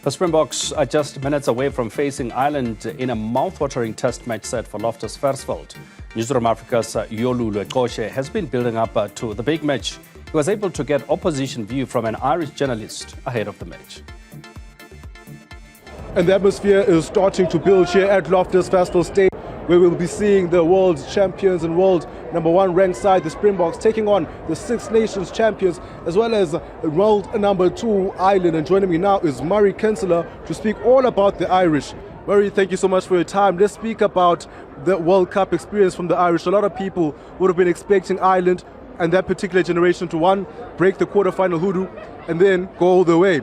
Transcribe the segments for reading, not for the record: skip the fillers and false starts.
The Springboks are just minutes away from facing Ireland in a mouthwatering test match set for Lostus Versfeld. Newzroom Afrika's Yolulwe Qoshe has been building up to the big match. He was able to get opposition view from an Irish journalist ahead of the match. And the atmosphere is starting to build here at Lostus Versfeld Stadium, where we'll be seeing the world champions and world #1 ranked side, the Springboks, taking on the Six Nations champions, as well as world #2 Ireland. And joining me now is Murray Kinsella to speak all about the Irish. Murray, thank you so much for your time. Let's speak about the World Cup experience from the Irish. A lot of people would have been expecting Ireland and that particular generation to break the quarterfinal hoodoo and then go all the way.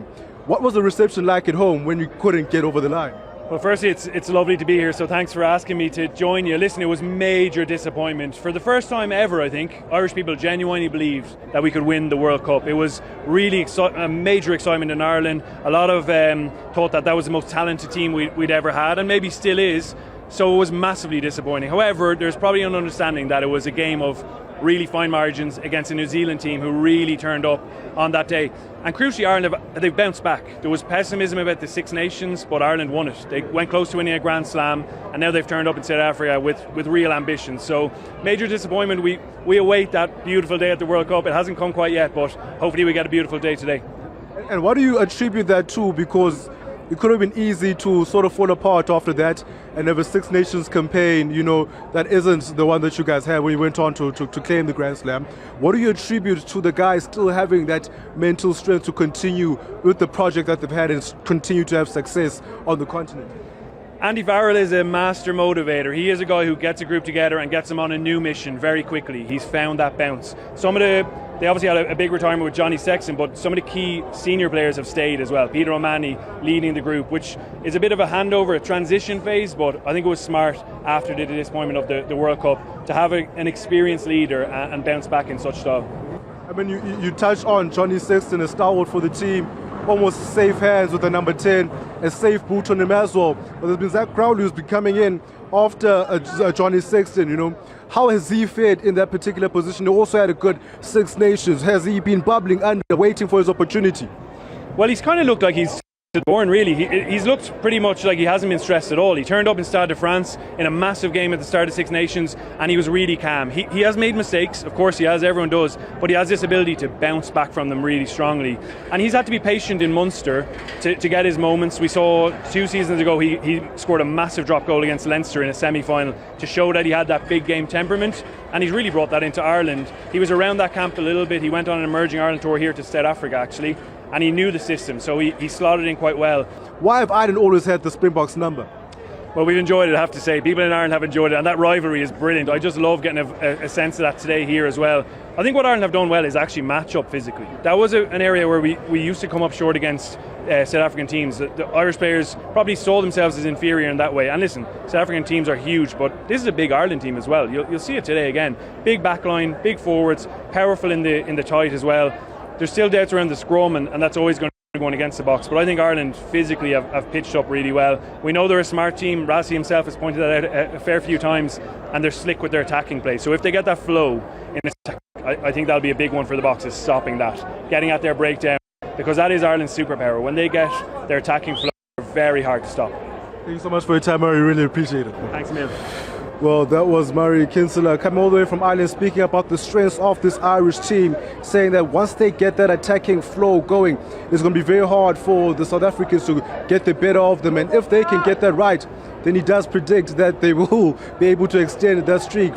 What was the reception like at home when you couldn't get over the line? Well, firstly, it's lovely to be here, so thanks for asking me to join you. Listen, it was major disappointment. For the first time ever, I think, Irish people genuinely believed that we could win the World Cup. It was really a major excitement in Ireland. A lot of thought that was the most talented team we'd ever had, and maybe still is, so it was massively disappointing. However, there's probably an understanding that it was a game of really fine margins against a New Zealand team who really turned up on that day. And crucially, Ireland, they've bounced back. There was pessimism about the Six Nations, but Ireland won it. They went close to winning a Grand Slam, and now they've turned up in South Africa with real ambition. So major disappointment. We await that beautiful day at the World Cup. It hasn't come quite yet, but hopefully we get a beautiful day today. And what do you attribute that to? Because it could have been easy to sort of fall apart after that and have a Six Nations campaign, that isn't the one that you guys had when you went on to claim the Grand Slam. What do you attribute to the guys still having that mental strength to continue with the project that they've had and continue to have success on the continent? Andy Farrell is a master motivator. He is a guy who gets a group together and gets them on a new mission very quickly. He's found that bounce. They obviously had a big retirement with Johnny Sexton, but some of the key senior players have stayed as well. Peter O'Mahony leading the group, which is a bit of a handover, a transition phase, but I think it was smart after the disappointment of the World Cup to have an experienced leader and bounce back in such style. I mean, you touched on Johnny Sexton, a stalwart for the team, almost safe hands with the number 10, a safe boot on him as well. But there's been Zach Crowley who's been coming in after Johnny Sexton, How has he fared in that particular position? He also had a good Six Nations. Has he been bubbling under, waiting for his opportunity? Well, he's kind of looked like he's born, really. He's looked pretty much like he hasn't been stressed at all. He turned up in Stade de France in a massive game at the start of Six Nations, and he was really calm. He has made mistakes, of course he has, everyone does, but he has this ability to bounce back from them really strongly. And he's had to be patient in Munster to get his moments. We saw 2 seasons ago he scored a massive drop goal against Leinster in a semi-final to show that he had that big game temperament, and he's really brought that into Ireland. He was around that camp a little bit. He went on an emerging Ireland tour here to South Africa, actually, and he knew the system, so he slotted in quite well. Why have Ireland always had the Springboks number? Well, we've enjoyed it, I have to say. People in Ireland have enjoyed it, and that rivalry is brilliant. I just love getting a sense of that today here as well. I think what Ireland have done well is actually match up physically. That was an area where we used to come up short against South African teams. The Irish players probably saw themselves as inferior in that way. And listen, South African teams are huge, but this is a big Ireland team as well. You'll see it today again. Big backline, big forwards, powerful in the tight as well. There's still doubts around the scrum, and that's always going against the box, but I think Ireland physically have pitched up really well. We know they're a smart team. Rassie himself has pointed that out a fair few times, and they're slick with their attacking play. So if they get that flow in attack, I think that'll be a big one for the Boks, is stopping that, getting at their breakdown, because that is Ireland's superpower. When they get their attacking flow, they're very hard to stop. Thank you so much for your time, Murray. Really appreciate it. Thanks a million. Well, that was Murray Kinsella coming all the way from Ireland, speaking about the strengths of this Irish team, saying that once they get that attacking flow going, it's going to be very hard for the South Africans to get the better of them. And if they can get that right, then he does predict that they will be able to extend that streak.